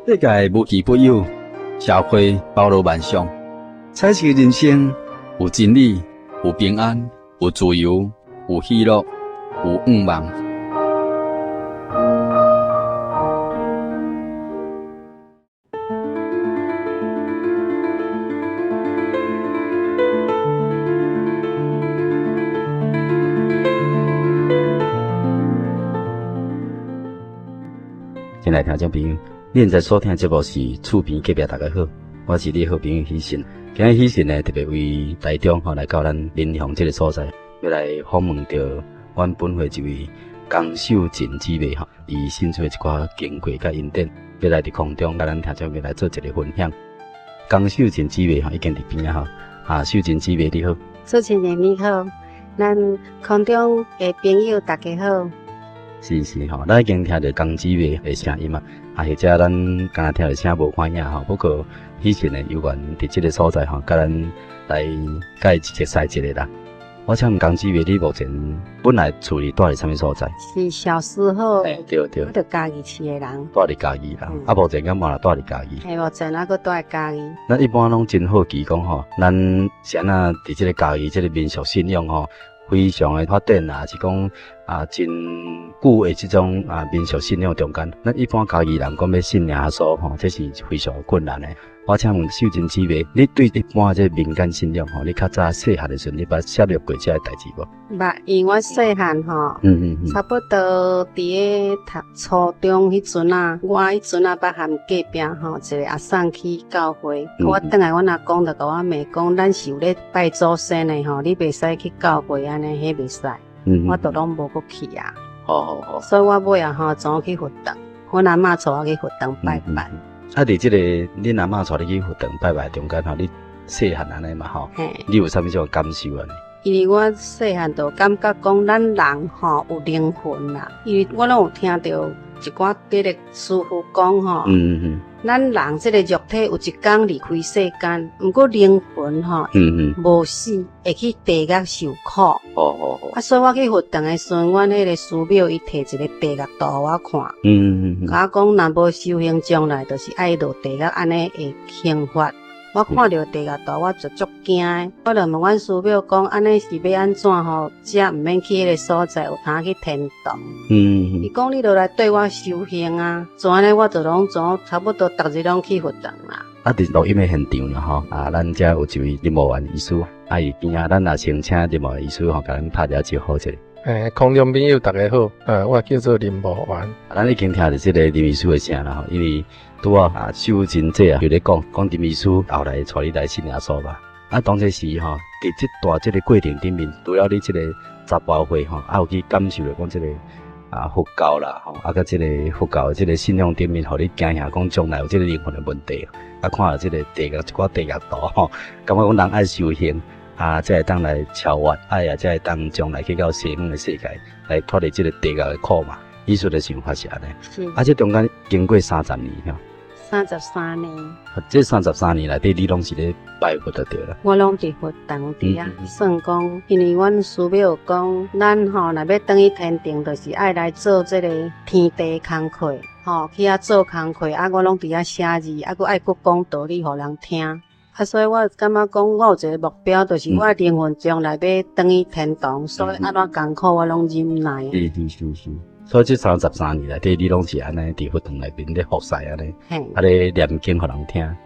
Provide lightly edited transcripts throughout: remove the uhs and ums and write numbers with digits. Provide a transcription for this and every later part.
世界无奇不有，社会包罗万象，彩色人生有真理，有平安，有自由，有喜乐，有愿望。亲爱的听众朋友，你现在所听的节目是《厝边隔壁》，大家好，我是你好朋友喜信。今日喜信呢，特别为台中来到咱林乡这个所在，要来访问到阮本会一位江秀琴姊妹伊新出的一寡经过甲恩典，要来伫空中甲咱听众朋友来做一个分享。江秀琴姊妹已经伫边啊，秀琴姊妹你好，主持人你好，咱空中的朋友大家好。是咱已经听到江姊妹的声音或者咱刚才听到声无反应不过喜信呢有缘伫这个所在甲咱来甲伊熟悉一下啦。我请问江姊妹，你目前本来厝里住伫什么所在？是小时候，对，我著家己饲的人，住伫家己啦。目前敢嘛住伫家己？目前还佫住伫家己。咱一般拢真好奇讲咱是安那伫这个家己这个民俗信仰非常的发展是讲真久的这种民俗信仰中间，咱一般家己人讲要信耶稣这是非常困难的。我请问秀琴姊妹，你对一般这民间信仰你较早细汉的时候，你捌涉入过这个代志无？捌，因为我细汉差不多伫咧读初中迄阵我迄阵捌含隔壁一个阿婶去教会，我等下阮阿公就甲我骂讲，咱是有咧拜祖先的你袂使去教会安尼，迄袂使。我都拢无去去啊。好。所以我尾总去佛堂，阮阿嬷带我去佛堂拜拜。伫这个恁阿嬷带你去佛堂拜拜中间你细汉安尼嘛你有啥物种感受啊？因为我细汉就感觉讲，咱人有灵魂啦。因为我拢有听到一寡这个师傅讲咱人这个肉体有一天离开世间，不过灵魂无死，会去地狱受苦。所以我去佛堂的时阵，阮迄个师庙伊摕一个地狱图我看，甲我讲若无修行，将来就是爱落地狱安尼会刑罚。我看到地狱图，我就足惊的。我就问阮师庙讲，安尼是要安怎才毋免去迄个所在，有通去天堂？伊讲你落来对我修行啊，做安尼我就拢做，差不多逐日拢去佛堂啦。伫录音的现场啦咱遮有一位林务员医师，伊边咱也先请林务员医师甲咱拍了招呼一下。空中朋友大家好，我叫做林务员。咱已经听到这个林医师的声啦因为拄秀琴姐就咧讲林医师后来带你来信耶稣吧。当时是伫这个过程顶面，除了你这个查甫会有去感受着讲这个佛教啦甲这个佛教的这个信仰顶面，互你惊吓讲将来有这个灵魂的问题。看到这个地狱一寡地狱图感觉讲人爱修行才会当来超越才会当将来去到西方的世界来脱离这个地狱的苦嘛。意思就是发是安尼。这中间经过30年33年。这33年来底，你拢是咧拜佛就对啦。我拢伫佛堂底算讲，因为阮师父有讲，咱若要转去天庭，就是爱来做这个天地工课，去遐做工课。我拢伫遐写字，佫爱佫讲道理互人听。所以我感觉讲，我有一个目标，就是我的灵魂将来要转去天堂，所以安怎艰苦我拢忍耐。是。所以这33年来底，你拢是安尼伫佛堂内面咧服侍安尼，咧念经互人听。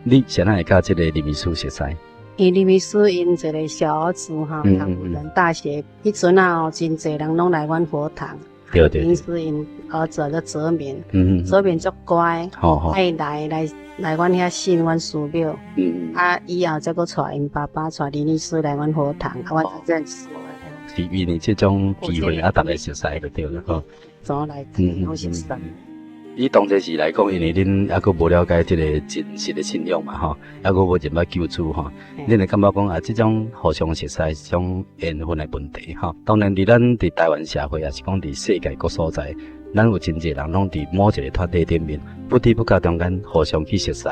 你现在会甲这个林医师熟悉？林医师因一个小儿子读辅仁大学，迄阵真侪人拢来阮佛堂。对。林医师因儿子叫泽民，泽民足乖，爱来阮遐信阮师庙。以后再佫带因爸爸带林医师来阮佛堂，我才认识。是因为这种机会逐个熟悉就对了怎来听拢是神。以当时时来讲，因为恁还佫无了解这个真实的信仰嘛还佫无入捌救主恁会感觉讲这种互相熟悉这种缘分的问题当然伫咱伫台湾社会，也是讲伫世界各所在，咱有真侪人拢伫某一个团体顶面，不知不觉中间互相去熟悉。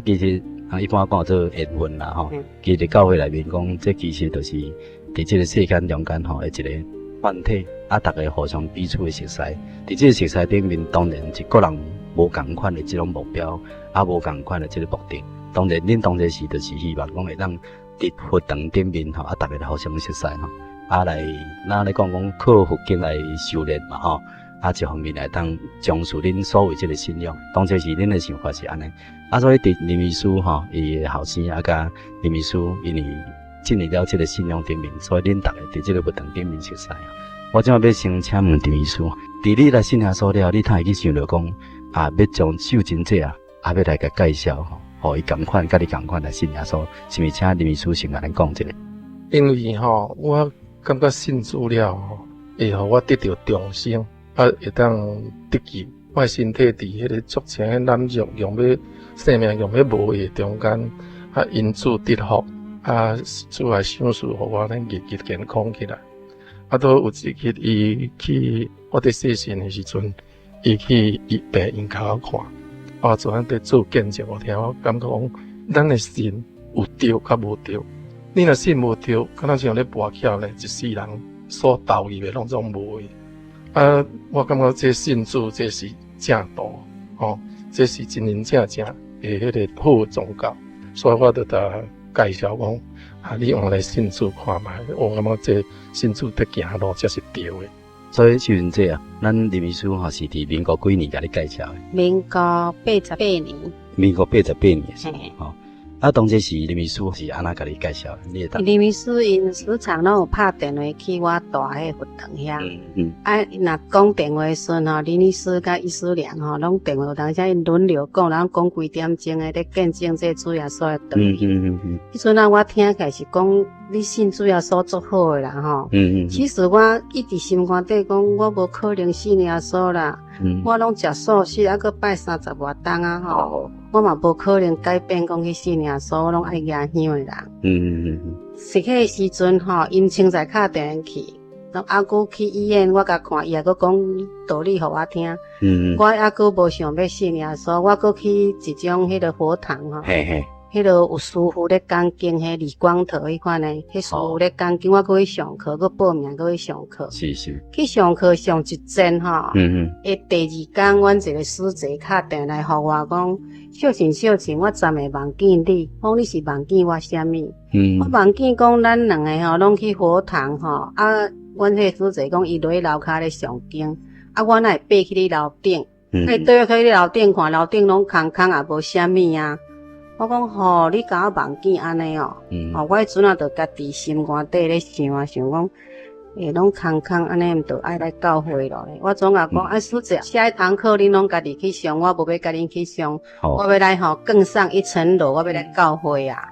其实一般讲做缘分啦其实教会内面讲，这其实就是伫这个世间中间的一个团体，大家互相彼此的熟悉。伫这个熟悉顶面，当然一个人无共款的这种目标，无共款的这个目的。当然，恁当时是就是希望讲会当伫佛堂顶面吼，大家来互相熟悉吼，来咱来讲靠佛经来修炼嘛吼，一方面来当重视恁所谓这个信仰。当时是恁的想法是安尼，所以伫林秘书吼，伊的后生甲林秘书，因为进入了这个信仰顶面，所以恁大家伫这个佛堂顶面熟悉。我今要先请问林秘书，伫你来信耶稣了，你才会去想着讲要将受精者要来甲介绍吼。互伊共款，甲你共款来信耶稣，是毋是请林秘书先甲咱讲一下？因为我感觉信主了会互我得到重生，会当得救。我的身体伫迄个足情的软弱，用要生命用要无的中间，因主得福，主来享受互我咱日日健康起来。都有一日伊去我伫细神的时阵，伊去病院口看。做咱伫做见证，我听我感觉讲，咱的信有对甲无对。你若信无对，敢若像咧跋巧咧，一世人所投入的拢总无的。我感觉这信主这是正道，这是真真正正的迄个好宗教。所以我就介绍讲，你用来信主看卖，我感觉这信主得行路才是对的。所以秀云姐咱林秘书是伫民国几年甲你介绍的？民国88年。民国88年是当时是林秘书是安怎甲你介绍的？你会当？林秘书因时常拢有拍电话去我住迄佛堂遐。若讲电话时阵林医师甲医师娘拢电话有当时因轮流讲，人讲几点钟的咧见证这主耶稣的道理。迄阵我听起来是讲你信主耶稣足好的啦其实我一直心肝底讲，我无可能信耶稣啦。我拢食素食，搁拜30外档我嘛无可能改变讲去信耶稣，我拢爱举香的人。是迄个时阵因清早敲电话去，阿姑去医院，我甲看，伊也搁讲道理互我听。我阿姑无想要信耶稣，我搁去一种迄个佛堂迄个有师傅咧讲经，迄李光头迄款诶，迄师傅咧讲经，我搁去上课，搁报名搁去上课。是。去上课上一阵第二天，阮一个师姐敲电话来互我讲，小晴，我暂会忘记你，讲你是忘记我啥物？我忘记讲咱两个拢去佛堂阮迄个师姐讲伊落去楼骹咧上经，我哪会爬去你楼顶？对去你楼顶看，楼顶拢空空也无啥物啊。我讲你甲我忘记安尼我迄阵就家己心肝底咧想讲，拢空空安尼，毋着爱来教会咯。我总甲讲，师姐，下一堂课恁拢家己去上，我无要甲恁去上，我要来更上一层楼，我要来教会啊。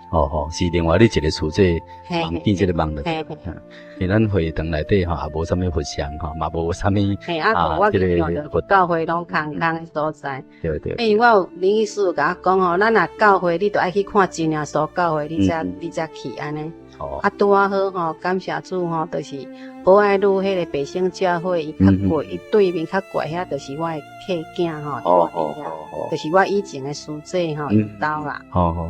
是另外你一个处这忘记这个梦了。因咱会堂内底也无啥物佛像嘛无啥物我去上着教会拢空空的所在。对。因为我有林医师甲我讲咱若教会，你着爱去看真耶稣教会，你才去安尼。拄好感谢主就是博爱路迄个北兴教会，伊较贵，伊对面较贵遐，就是我的客囝就是我以前的师姐因兜啦。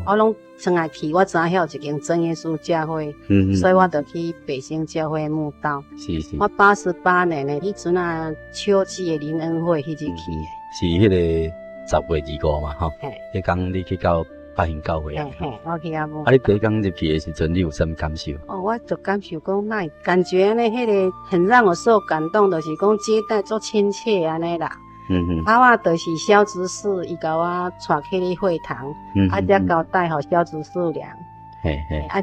我拢曾爱去，我知影有一间真耶稣教会，所以我就去北兴教会慕道。是。我88年的迄阵秋季的灵恩会迄日去的。是迄个10月25嘛迄天你去到百兴教会我去慕。你第一天入去的时阵，你有啥物感受？我就感受讲感觉呢，迄个很让我受感动，就是讲接待足亲切安尼啦。我就是小执事，伊甲我带去哩会堂，才交代互小执事娘。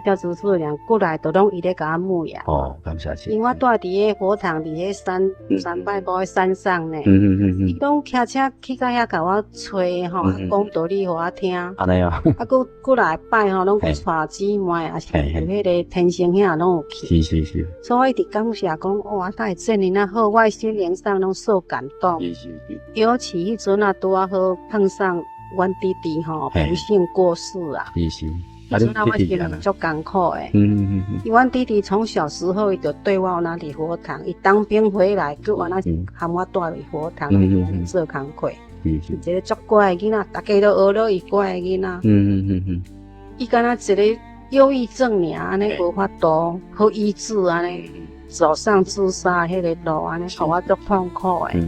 小执事娘过来，都拢伊咧甲我牧养。感谢神。因为我住伫迄佛堂，伫迄山拜坡山上呢。伊拢骑车去到遐甲我吹讲道理互我听。安尼佫过来拜拢去带姊妹，是迄个天星遐拢有去。是。所以我一直感谢讲，哇，他会这么好，我心灵上拢受感动。是。尤其迄阵拄好碰上阮弟弟不幸过世啊。是。迄阵我心里足艰苦诶。阮弟弟从小时候伊就对我那里佛堂，伊当兵回来，叫我那喊我带去佛堂做工课。一个足乖的囡仔，大家都学了伊乖的囡仔。伊敢若一个忧郁症尔，安尼无法度好医治安尼，走上自杀迄个路安尼，互我足痛苦诶。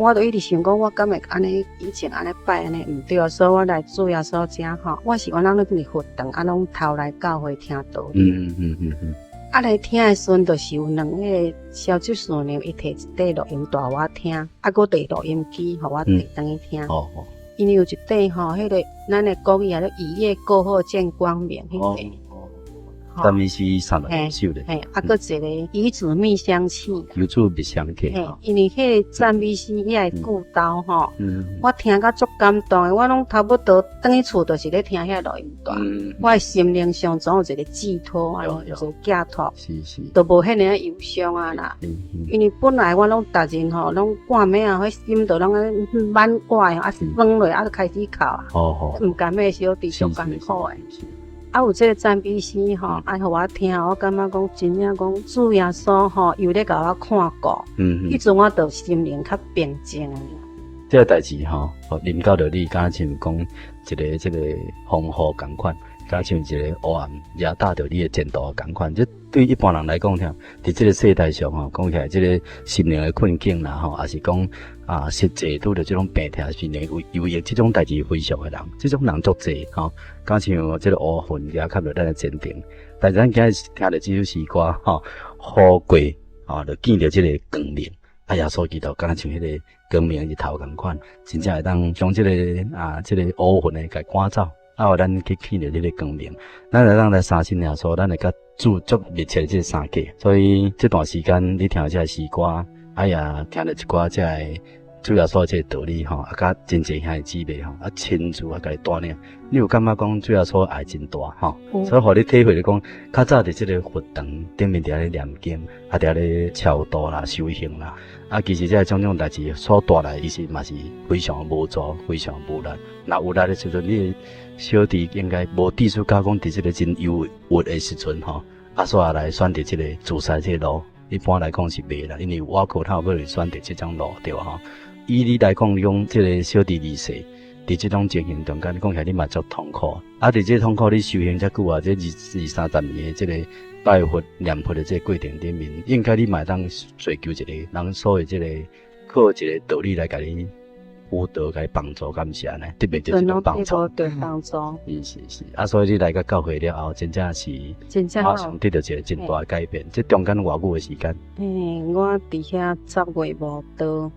我就一直想讲，我敢会安尼以前安尼拜安尼毋对，所以我来主要所遮吼，我是原来咧伫佛堂，拢头来教会听道理。来听的时阵，就是有两个小技师娘，伊摕一块录音带我听，搁摕录音机互我摕当去听。因为有一块吼，迄个咱的国语啊，一夜过后见光明，迄个。咱们是三来首的，搁一个鱼子蜜香气，鱼子蜜香气，因为迄个赞美诗遐个古道吼，我听甲足感动的，我拢差不多等于厝就是咧听遐录音带，我的心灵上总有一个寄托，啊，有一个寄托，都无遐尔忧伤啊啦。因为本来我拢逐日吼，拢半暝啊，迄心都拢满怪啊，酸落啊，就开始哭啊，毋甘要小弟足艰苦的。有这个赞美诗吼，互我听，我感觉讲真正讲主耶稣吼，又咧甲我看顾，迄阵我就心灵较平静了。这个代志吼，临到着你，敢像讲一个这个风雨共款，敢像一个黑暗也搭着你的前途共款。这对一般人来讲，听伫这个世代上吼，讲起来这个心灵的困境啦吼，也是讲实际拄着这种病痛心灵有这种代志非常的人，这种人足济吼。敢像这个乌云也吸着咱的前程，但是咱今日听着这首诗歌吼，雨过就见着这个光明。耶稣基督敢像迄个光明日头共款，真正会当将这个这个乌云给赶走，互咱去见着这个光明。咱会当来相信耶稣，咱会甲主足密切这个相隔。所以这段时间你听这个诗歌，也听着一寡这个主要说这个道理吼，甲真济兄弟姊妹吼，亲自甲你带领。你有感觉讲主要说爱真大吼，所以互你体会着讲，较早伫这个佛堂顶面伫咧念经，伫咧超度啦、修行啦，其实这种代志所带来，伊是嘛是非常无助、非常无力。若有力的时阵，你小弟应该无地处教讲伫这个真忧郁的时阵吼，煞来选择这个自杀这个路。一般来讲是袂啦，因为我可头要选择这种路，对吧？吼，以你来讲，用这个小弟离世，伫这种情形中间，讲起来你嘛足痛苦。伫这痛苦你修行遮久啊，这20-30年的这个拜佛念佛的这个过程顶面，应该你嘛当追求一个人所谓这个靠一个道理来甲你辅导、甲你帮助，敢是安尼？特别就是种帮助，对帮助。是。所以你来个教会了后，真正是马上得到一个真大的改变。这中间偌久的时间？我伫遐10月无到。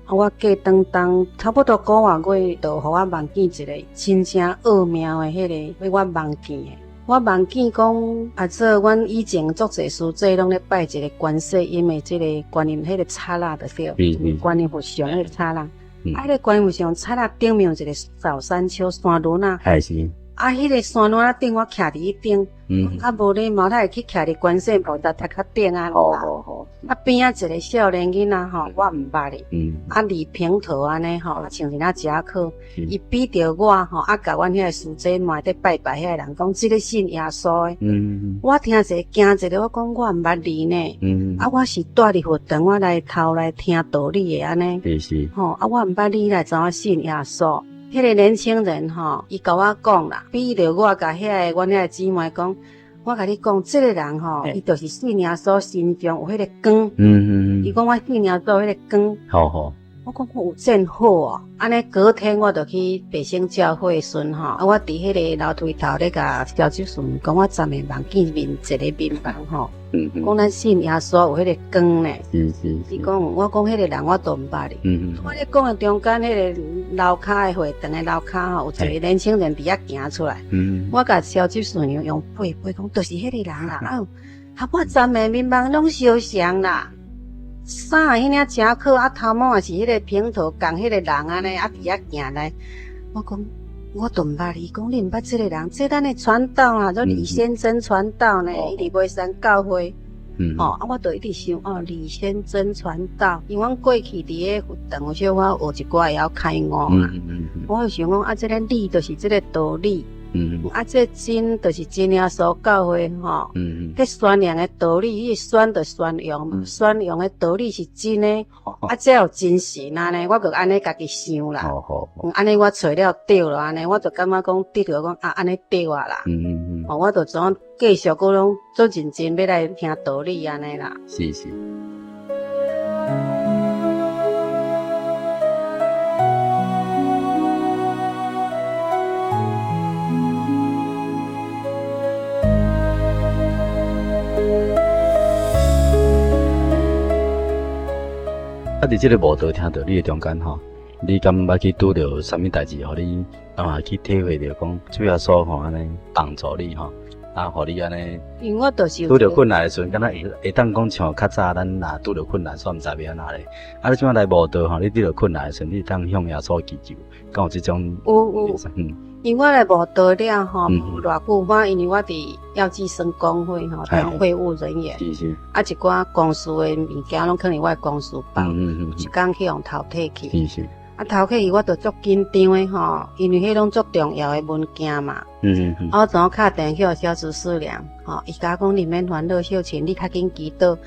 我过当差不多5个月，就互我梦见一个真正奥妙的迄个，我梦见的。我梦见讲，做阮以前足侪师姐拢咧拜一个观世音的这个观音迄个刹那的对，观音佛像迄个刹那。迄个观音佛像刹那顶面有一个小山丘山峦啊。是。迄个山峦顶我徛伫迄顶，无礼貌，他会去徛伫观世音菩萨头壳顶啊。边一个少年囡仔吼，我毋捌哩。理平头安尼吼，穿一领夹克，伊比着我吼，甲阮遐个师姐嘛在拜遐个人讲，即个信耶稣的。我听者惊者，我讲我毋捌你呢。我是住伫佛堂，我来头来听道理的安尼。是。我毋捌你来怎啊信耶稣？迄个年轻人吼，伊甲我讲啦，比着我甲阮遐个姊妹讲，我甲你讲，这个人吼，伊就是信耶稣心中有迄个光。伊讲我信耶稣有迄个光。好。我讲有真好哦，安尼隔天我就去北星教会时吼，我伫迄个楼梯头咧甲小姐孙讲，我昨暝梦见一个面房吼，讲咱信耶稣有迄个光呢。伊讲，我讲迄个人我都毋捌哩。我咧讲的中间迄个楼骹的会堂的楼骹吼，有一个年轻人伫遐行出来。我甲小姐孙用背讲，就是迄个人啦。我昨暝面房拢相像啦。衫迄领夹克头毛也是迄个平头共迄个人安尼伫遐行来，我讲我都毋捌你讲你毋捌即个人，这咱的传道啊，做李先生传道呢，伊伫龟山教会。我就一直想李先生传道，因为阮过去伫个佛堂有小可学一寡会晓开悟嘛。我就想讲即个理就是即个道理。这真就是真耶稣教会吼，迄宣扬的道理，迄宣就宣扬嘛，宣扬的道理是真的，这有真神安尼，我就安尼家己想啦。安尼我找了对了，安尼我就感觉讲对着讲安尼对啊啦。我就怎继续搁拢做认真要来听道理安尼啦。是。伫即个无道听到你的中间吼，你敢捌去拄着啥物代志，互你去体会着讲主耶稣吼安尼帮助你吼，互你安尼因为我就是拄着困难的时阵，敢若会当讲像较早咱若拄着困难，煞毋知要安那咧。你即摆来无道吼，你拄着困难的时阵，你当向耶稣祈求，敢有即种？有。因为我来无道了吼，无偌久，我因为我伫药剂生工会吼当会务人员，是一寡公司的物件拢可能我的公司包，一工去用偷摕去。是。偷去我就足紧张的吼，因为迄拢足重要的物件嘛。我怎敲电话小主事良，吼，伊甲我讲你免烦恼，小青你较紧祈祷，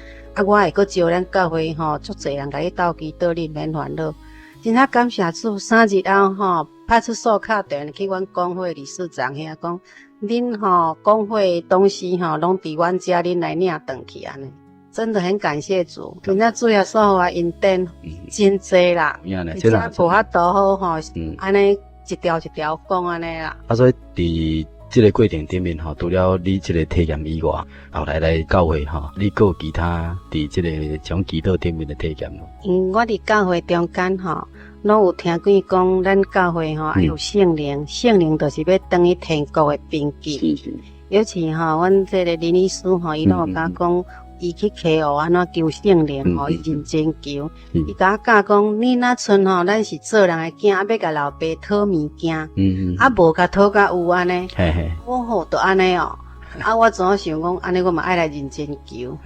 我会阁招咱教会吼，足侪人甲你斗祈祷，你免烦恼。真正感谢主，3日后吼，派出所敲电话去阮工会理事长遐讲，恁吼工会东西吼拢伫阮遮，恁来领转去安尼。真的很感谢主，真正主耶稣互我恩典真济啦，真正无法度好吼，安尼一条一条讲安尼啦。所以伫即个过程顶面吼，除了你即个体验以外，后来教会吼，你还有其他伫即个种祈祷顶面的体验咯？我伫教会中间吼，拢有听见讲，咱教会吼还有圣灵，圣灵就是要等于天国的凭据。尤其吼，阮即个林医师吼，伊拢有甲讲。伊去祈学安怎求圣灵吼，伊认真求。伊甲我教讲，你那阵吼，咱是做人的囝，要甲老爸讨物件，无甲讨甲有安尼。我吼就安尼哦。我怎想讲，安尼我嘛爱来认真求。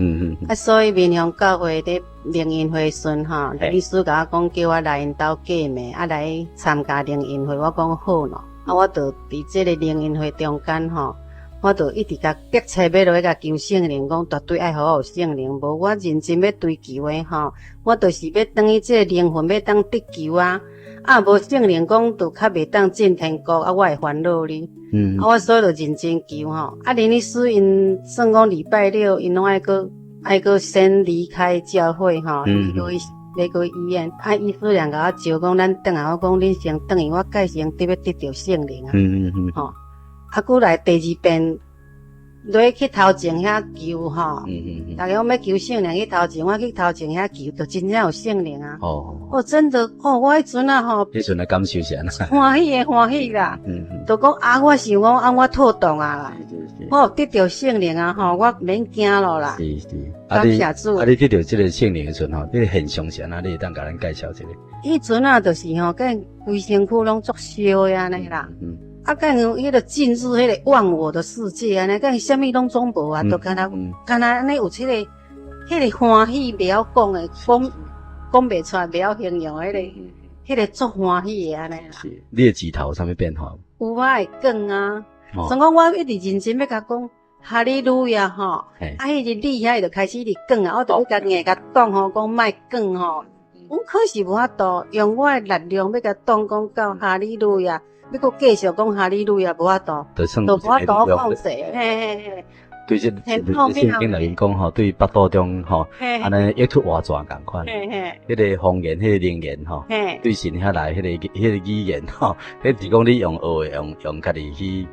所以面向教会伫灵恩会时吼，律师甲我讲，叫我来因兜过暝，来参加灵恩会。我讲好咯。我就伫即个灵恩会中间吼。我就一直甲迫切要落去甲求圣灵，讲绝对爱好圣灵，无我认真要追求的吼，我就是要等于即个灵魂要当得救啊！无圣灵讲就较袂当进天国，我会烦恼哩。我所以就认真求吼。林律师因算讲礼拜六，因拢爱个先离开教会吼，要去医院。医师俩甲我招讲，咱转来，我讲恁先转去，我介先得要得到圣灵啊。吼。过来第二遍，落去头前遐求吼，大家讲要求圣灵去头前，我去头前遐求，就真正有圣灵啊！真的我迄阵啊吼，迄阵的感受是安怎？欢喜啦！就讲我想讲我妥当啊啦，我有得到圣灵啊吼，我免惊咯啦。是。感谢主。你得到这个圣灵的时阵吼，你的现象是安怎？你会当甲咱介绍一下？迄阵啊，就是吼，跟规身躯拢作烧的安尼啦。敢有迄个进入迄个忘我的世界安尼，敢啥物拢总无啊，都敢若安尼有迄个欢喜袂晓讲诶，讲袂出来，袂晓形容迄个足欢喜诶安尼啦。是，你的指头有啥物变化？有我会讲啊，所以讲我一直认真要甲讲哈利路亚吼，迄日你遐就开始伫讲啊，我就要甲硬甲讲吼，讲莫讲吼，我可是无法度用我诶力量要甲讲到哈利路亚。要搁继续讲哈利路亚，无法度，就无法度控制，嘿。对这圣经内面讲吼，对巴肚中吼，安尼一出外传共款，迄个方言，迄个灵言吼，对神遐来迄个语言吼，迄是讲你用学的，用家己去。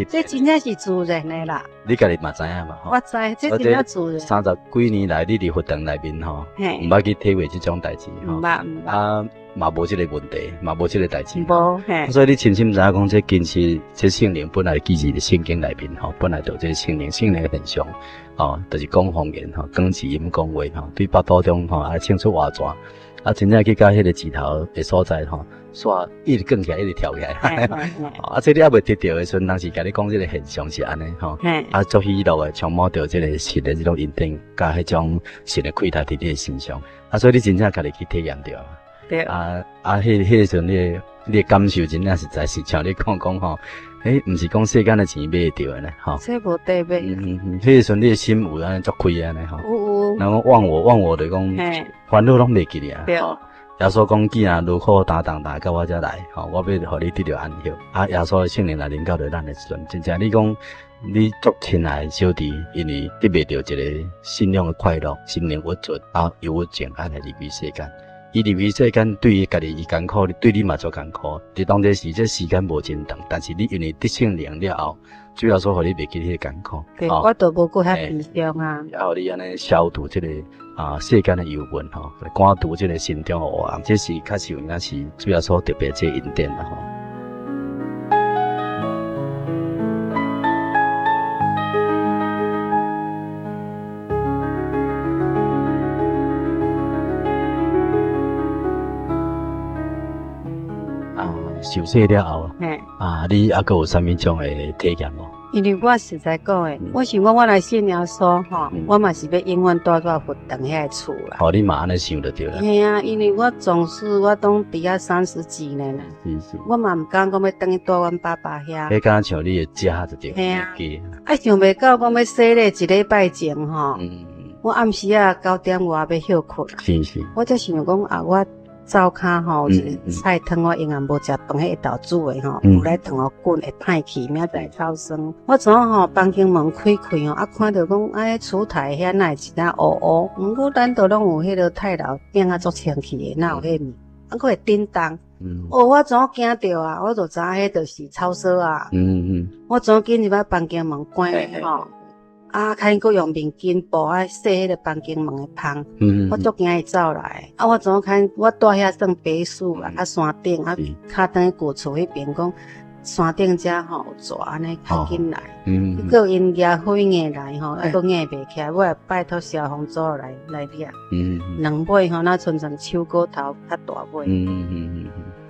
这真正是自然的啦。你家己嘛知影嘛？我知，这真正自然。30几年来，你伫活动内面吼，毋捌去体会这种代志吼，嘛无这个问题，嘛无这个代志。无，所以你深深知影讲，这其实这圣灵本来记伫圣经内面吼，本来就这圣灵的现象吼，就是讲方言吼，讲字音讲话吼，对巴肚中吼，清楚外传，真正去到迄个指头的所在吼。煞一直降起来，一直跳起来。这你还未得到的时阵，当时甲你讲这个现象是安尼吼，足喜乐的，充满着这个神的这种恩典，甲迄种神的开达伫你的身上。所以你真正家己去体验着。对。迄阵你的感受真正实在是像你讲吼，毋是讲世间的钱买得到的呢，吼。这无得买。迄阵你的心有安尼足开安尼吼。有。然后忘我就讲，烦恼拢袂记哩啊。对。耶稣讲：“既然如何担当到我遮来，吼，我要互你得到安息。耶稣的圣灵来临到着咱的时阵，真正你讲，你足亲爱的小弟，因为得袂到一个信仰的快乐，心灵郁卒，忧郁静安来离开世间。伊入去世间对伊家己伊艰苦，对你嘛足艰苦。伫当这时间无真长，但是你因为得圣灵了后，主要说互你袂记迄个艰苦。对，我都无过遐悲伤啊。然后你安尼消除这个世间的忧闷吼，赶除这个心中的黑暗，这是确实有影是主要说特别这个恩典啦吼。受洗了后，你还佫有啥物种的体验无？因为我实在讲诶，我想讲我来信耶稣吼，我嘛是要永远住在佛堂遐厝啦。哦，你嘛安尼想就对啦。嘿啊，因为我总是我当伫遐30几年啦，我嘛毋敢讲要等于住阮爸爸遐。迄敢像你的家就对。嘿啊，想袂到讲要洗礼1礼拜前吼，我暗时啊9点外要休困。是。我才想讲我。灶骹吼，一个菜汤我永远无食饭，迄一道煮诶吼，有来汤互滚会歹去，明仔超酸。我昨吼房间门开开吼，看到讲迄烛台遐哪会一单乌乌，毋过咱都拢有迄个太楼变啊足清气诶，哪有迄面，佫会叮当。我怎惊着啊？我就知迄就是超烧啊。我怎紧入来房间门关吼。开佫用面巾布洗迄个房间门的芳，我足惊伊走来。我怎看我住遐算别墅啦，山顶骹等于旧厝迄边讲山顶遮吼有蛇安尼较紧来，佫因举火眼来吼，佫眼袂起来，我也拜托消防组来掠。两尾吼那纯手骨头较大尾。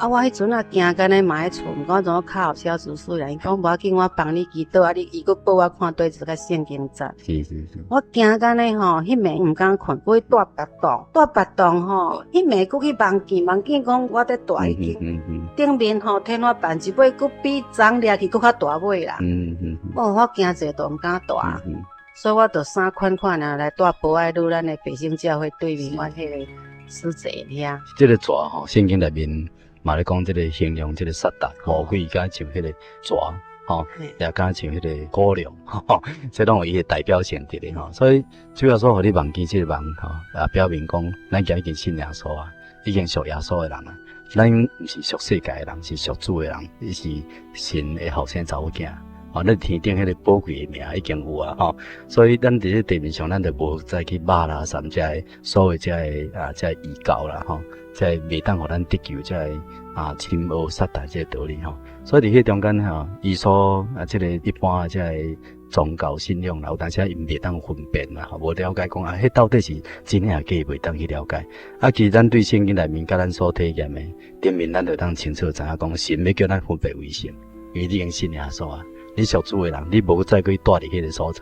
我迄阵惊干呢嘛迄厝，毋讲怎较后小子水啦，伊讲无要紧，我帮你祈祷伊佫报我看对子甲圣经节。我惊干呢吼，迄暝毋敢困，过去住别栋吼，迄暝佫去望见讲我伫住已经，顶面吼天花板一尾佫比昨掠去佫较大尾啦。我惊者都毋敢住。所以我就衫款啊来住博爱路咱的北京教会对面，阮迄个师姐遐。这个蛇吼，圣经内面嘛咧讲这个形容这个撒旦魔鬼，敢像迄个蛇吼，也敢像迄个古龙吼，这拢有伊个代表性伫咧吼。所以主要说，互你忘记这个梦吼，表明讲咱今已经信耶稣啊，已经属耶稣的人啊。咱毋是属世界的人，是属主的人，伊是神的后生查某囝。咱天顶迄个宝贵的名已经有啊，所以咱伫这地面上，咱就无再去骂啦，甚至係所謂即係異教啦，即係未當互咱得救，即係侵惡撒旦即個道理所以伫迄中間伊所即個一般即係宗教信仰啦，有當時伊未當分辨啦，無了解講迄到底是真係假，未當去了解。其實咱對聖經內面甲咱所體驗的頂面，咱就當清楚知影講，神要叫咱分別為聖，因為你已經信耶穌啊。你屬主的人，你無再去住伫迄個所在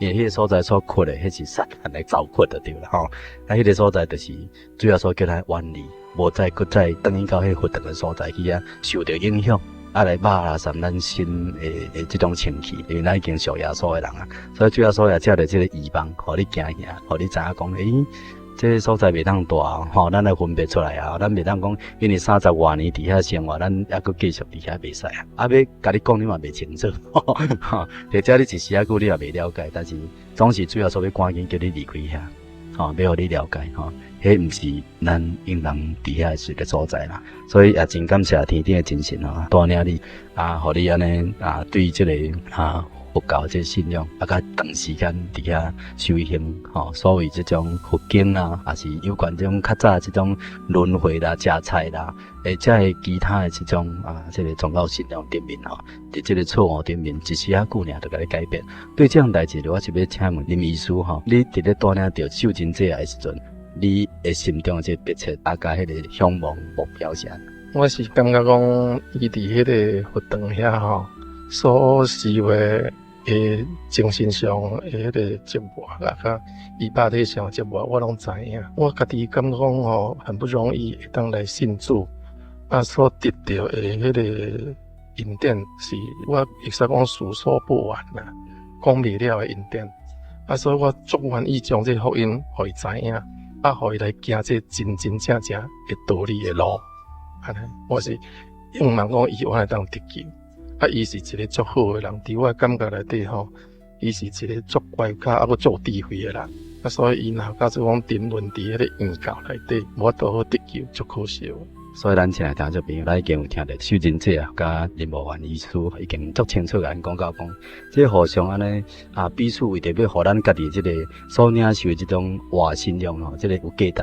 因為迄個所在所缺的，迄是撒旦的糟粕就對了迄個所在就是主要所叫咱遠離，無再轉去到迄個佛堂的所在去受到影響，來罵啦，甚咱心的這種情緒，因為咱已經屬耶穌的人所以主要所也借着這個異邦，互你驚嚇，互你知影講這個所在袂當住咱來分別出來咱袂當講，因為30多年佇遐生活，咱還佫繼續佇遐袂使要甲你講，你嘛袂清楚或者你一時久你也袂了解，但是總是主要所要趕緊叫你離開遐要互你了解迄毋是咱應當佇遐是個所在啦，所以也真感謝天頂的真神帶領你互你安尼對這個佛教這信仰，甲長時間佇遐修行所謂這種佛經啦，也是有關這種較早這種輪迴啦、食菜啦，即係其他的這種這個宗教信仰頂面佇這個錯誤頂面，一時久爾就甲你改變。對這樣代志，我是要請問林醫師你佇咧帶領着受真這的時陣，你的心中這迫切甲迄個向往目標是安？我是感覺講，伊佇迄個佛堂遐所視為精神上迄個折磨甲伊肉體上折磨，我攏知影。我家己感覺講很不容易會當來信主，所得到的迄個恩典是我會使講數說不完啦，講袂了的恩典。所以我足願意將這福音互伊知影，互伊來行這真真正正的道理的路。我是希望講伊我來當得救。伊是一個足好的人，佇我感覺內底伊是一個足乖巧，還佫足智慧的人。啊，所以伊若假设讲沉沦伫迄个原教内底，无法度好得救，足可惜。所以咱现在听众朋友，咱已经有听到秀真姐啊，甲林无元医师已经足清楚甲咱讲到讲，即互相安尼啊，彼此为着要互咱家己即个所领受即种活信仰吼，即个有价值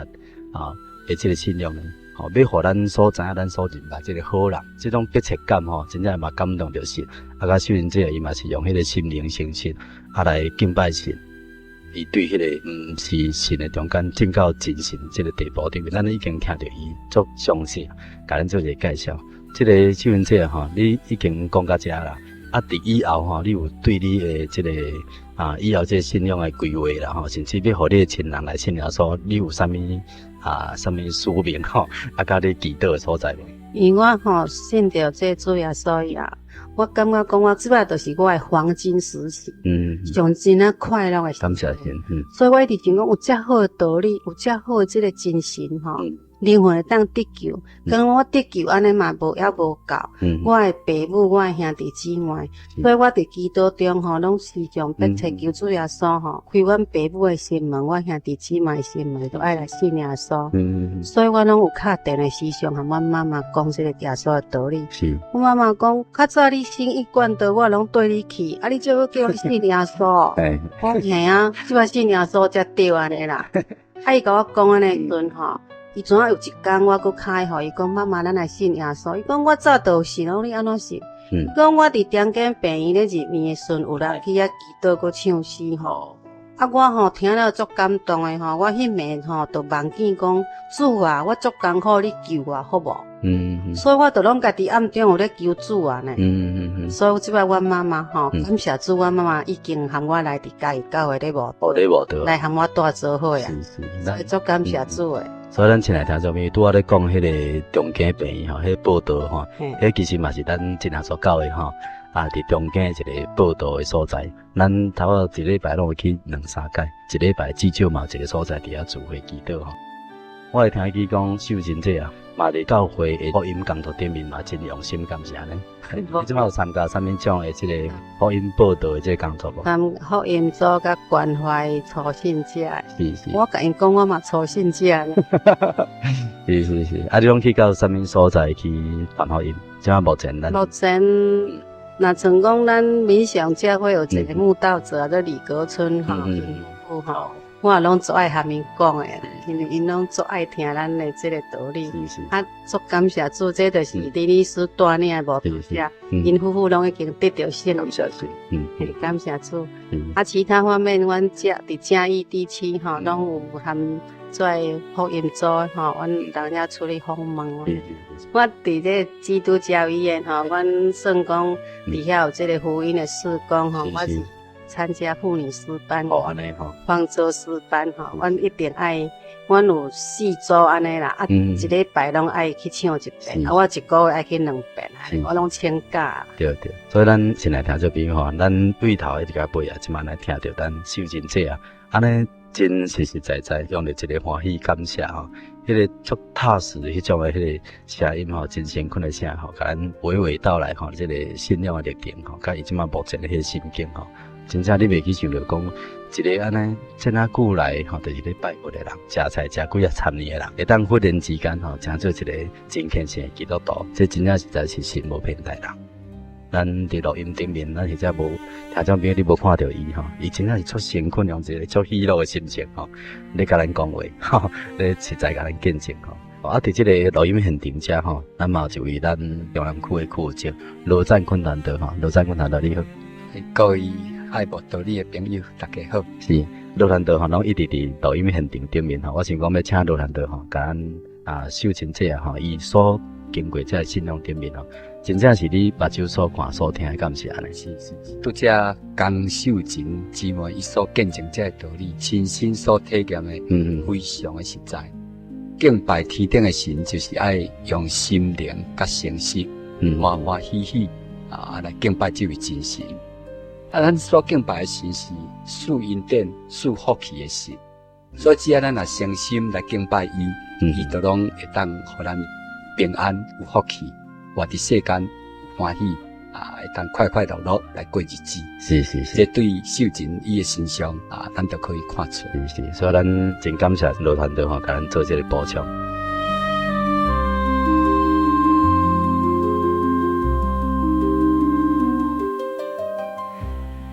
啊，的即个信仰呢，吼，要互咱所知影咱所认识即个好人，即种迫切感吼，真正嘛感动着神。啊，甲秀真姐伊嘛是用迄个心灵诚实啊来敬拜神。伊对迄个毋是神的中间进到真神即个地步顶面，咱已经听到伊足详细，甲咱做一个介绍。即个秀云姐吼，你已经讲到遮啦。啊，伫以后吼，你有对你的即个以后即个信仰的规划啦吼，甚至要互你的亲人来信耶稣，你有啥物啥物使命吼，甲你祈祷的所在无？因我吼信着这主耶稣呀，我感觉讲我即摆就是我的黄金时期，上真快乐的时期。感谢神，所以我一直想讲有遮好的道理，有遮好的即个精神吼，灵魂会当得救。跟我得救安尼嘛无也无够，我的爸母、我的兄弟姊妹，所以我伫祈祷中吼，拢时常迫切求主耶稣吼，开阮爸母的心门，我兄弟姊妹的心门，都爱来信耶稣。所以我拢有敲电的时常和阮妈妈讲这个耶稣的道理。我妈妈讲，较早你信一贯道，我拢对你去，啊，你最好叫我信耶稣。我嘿啊，即摆信耶稣才对安尼啦。啊，伊甲我讲安尼阵吼。伊怎啊有一天，我佫开互伊讲，妈妈，咱来信耶稣。伊讲我早都有信，你安怎信？伊讲我伫中间病院咧入眠的时阵，有人去遐祈祷佫唱诗吼。啊，我吼听了足感动的吼，我迄暝吼就梦见讲，主啊，我足艰苦，你救我好无？所以我就拢家己暗中有咧求主啊呢。所以我即摆阮妈妈吼，感谢主，阮妈妈已经含我来伫家己教会咧无来含我带做伙啊。所以足感谢主的。所以咱前来听众朋友拄仔咧讲迄个中间病院吼，迄个报道吼，迄其实嘛是咱真下所教的吼。啊，伫中间一个报道的所在，咱头一个礼拜拢会去2、3届，一礼拜至少嘛有一个所在伫遐聚会祈祷吼。我会听伊讲秀真姐啊，嘛伫教会的福音工作顶面嘛真用心，感谢呢。你即摆有参加啥物种的即个福音报道的即个工作无？福音组甲关怀初信者。是。我甲因讲，我嘛初信者呢。是。啊，你拢去到啥物所在去传福音？即摆目前咱。那成功，咱民祥教会有一个慕道者叫李国春吼，吼，我也拢足爱和因讲的，因为因拢足爱听咱的这个道理。啊，足感谢主，这就是李律师带领的无同者，因夫妇拢已经得到信。感谢主，感谢主。啊，其他方面，阮伫嘉义地区吼，拢有含做福音组吼，阮当遐处理访问。我伫这基督教医院吼，阮算讲伫遐有这个福音的事工吼，我是参加妇女诗班，方舟诗班吼，阮一定爱，阮有4组安尼啦，啊，一礼拜拢爱去唱一遍，啊，我一个月爱去2遍，我拢请假。对，所以咱先来听这边吼，咱对头一个背啊，即晚来听到咱秀真姐啊，安尼真实实在在用着一个欢喜感谢吼。迄个足踏实的迄种的迄个声音吼，真诚恳的声吼，甲咱娓娓道来吼，即个信仰的历程吼，甲伊即摆目前的迄个心境吼，真正你袂去想着讲，一个安尼这哪久来吼，就是咧拜佛的人，食菜食几啊参年的人，会当忽然之间吼，成做一个真虔诚的基督徒，这真正实在是神无骗待人。咱伫录音顶面，咱实在无听众朋友你无看到伊吼，伊真正是出诚恳，用一个足喜乐的心情吼，咧甲咱讲话，吼，咧实在甲咱见证吼。啊，伫即个录音现场遮吼，咱嘛有一位咱中南区的区长罗赞坤团队吼，罗赞坤团队你好，各位爱慕道理的朋友，大家好。是罗团队吼，拢一直伫录音现场顶面吼，我想讲要请罗团队吼，甲咱秀真姐啊吼，伊所经过这信仰顶面吼。真正是你目睭所看所听的，敢是安尼？是。拄则江秀真姊妹伊所见证这道理，亲身所体验的，非常的实在。敬拜天顶的神，就是爱用心灵甲诚实，欢欢喜喜来敬拜这位真神。啊，咱所敬拜的神是赐恩典、赐福气的神，所以只要咱若诚心来敬拜伊，伊就拢会当互咱平安有福气。活伫世间欢喜，会当快快乐乐来过日子。是是是，这对秀琴伊的形象咱都可以看出。是是，所以咱真感谢罗团长甲咱做这个补充。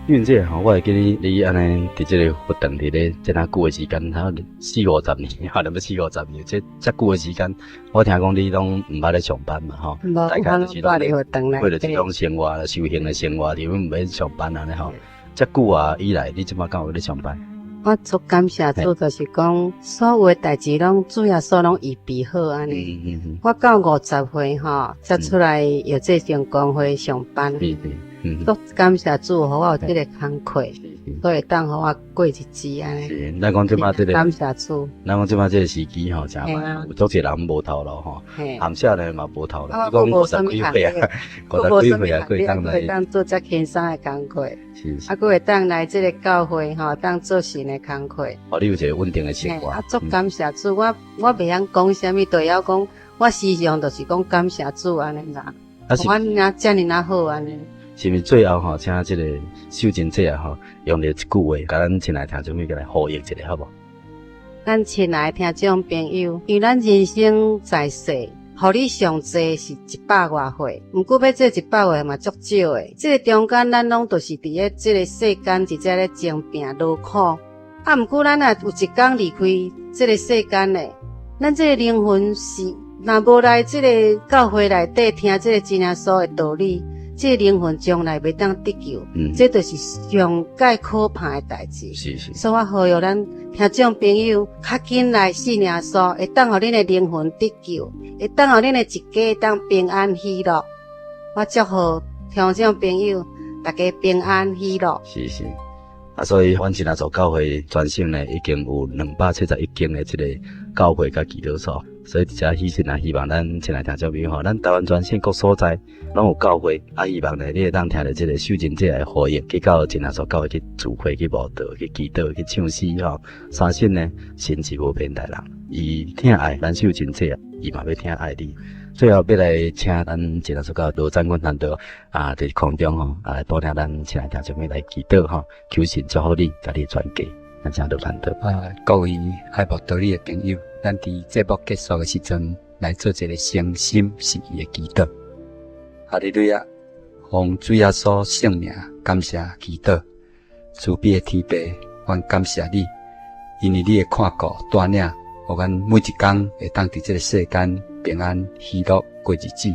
因为这我会记你安尼伫这个活动伫咧这哪久的时间，差不多40-50年，哈，连要40-50年，这久的时间，我听讲你拢唔捌咧上班嘛，吼，大概就是拢为了这种生活、修行的生活，你们唔要上班安尼吼。这久啊以来，你即马敢有咧上班？我做感谢主，就是讲所有的代志拢主要所拢预备好安尼。我到50岁吼，才出来有这种工会上班。都感谢主，互我有这个工课，都会当互我过日子安尼。是，咱讲即马这个感谢主。咱讲即马这个时机吼，真歹，有足济人无头路吼，含下来嘛无头路。你讲50几岁啊，50几岁啊，可以当做遮轻松的工课，是，还会当来这个教会吼，当做神的工课。哦，你有一个稳定的生活。足感谢主，我袂晓讲啥物，就要讲，我时常就是讲感谢主安尼啦。我那遮尔好安尼。是毋是最后吼，请这个秀琴姐啊吼，用了一句话，甲咱亲爱听众朋友来呼吁一下，好无？咱亲爱听众朋友，因为咱人生在世，互你上济是100多岁，毋过要这100岁嘛足少诶。这个中间咱拢都是伫咧这个世间一直咧争拼劳苦，毋过咱也有一天离开这个世间诶，咱这个灵魂是若无来这个教会内底听这个真耶稣诶道理。这灵魂将来袂当得救，这就是上界可怕的代志。是是，所以我呼吁咱听众朋友，较紧来信耶稣，会当互恁的灵魂得救，会当互恁的一家当平安喜乐。我祝福听众朋友，大家平安喜乐。是是，所以阮真耶稣教会全省呢，已经有271间的这个教会甲祈祷所。所以，遮希望咱亲爱听众朋友吼，咱台湾全省各所在拢有教会，希望呢，你会当听到这个秀琴姐的呼应，去到真耶稣教会去聚会、去慕道、去祈祷、去唱诗吼。相信呢，神是无骗大人，伊疼爱咱秀琴姐，伊嘛要疼爱你。最后要来请咱真耶稣教罗占军团长伫空中吼，来带领咱亲爱听众朋友来祈祷吼，求神祝福你，甲你传家。咱请罗团长。各位爱慕道理的朋友。咱伫节目结束的时阵，来做一个诚心实意的祈祷。哈利路亚！奉主耶稣圣名感谢祈祷，慈悲的天父，阮感谢你，因为你的看顾带领，互阮每一天会当伫这个世间平安喜乐过日子。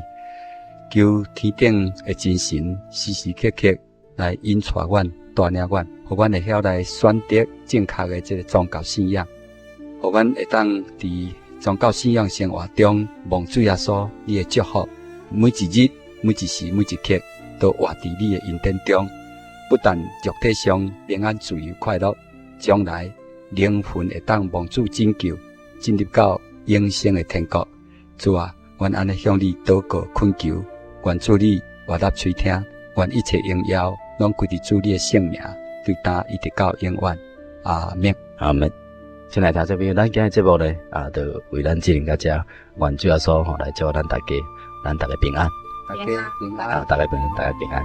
求天顶的真神时时刻刻来引带阮、带领阮，互阮会晓来选择正确的这个宗教信仰。互阮会当伫宗教信仰生活中，望主耶稣你的祝福，每一日、每一时、每一刻，都活伫你的恩典中。不但肉体上平安、自由、快乐，将来灵魂会当望主拯救，进入到永生的天国。主啊，阮安尼向你祷告恳求，愿主你活答垂听，愿一切荣耀拢归伫主你的圣名，对他一直到永远。阿门。阿门。亲爱听众朋友，咱今日节目呢，就为咱进行到这，愿主耶稣吼来祝咱大家，咱大家平安，大家平安，大家平安，大家平安。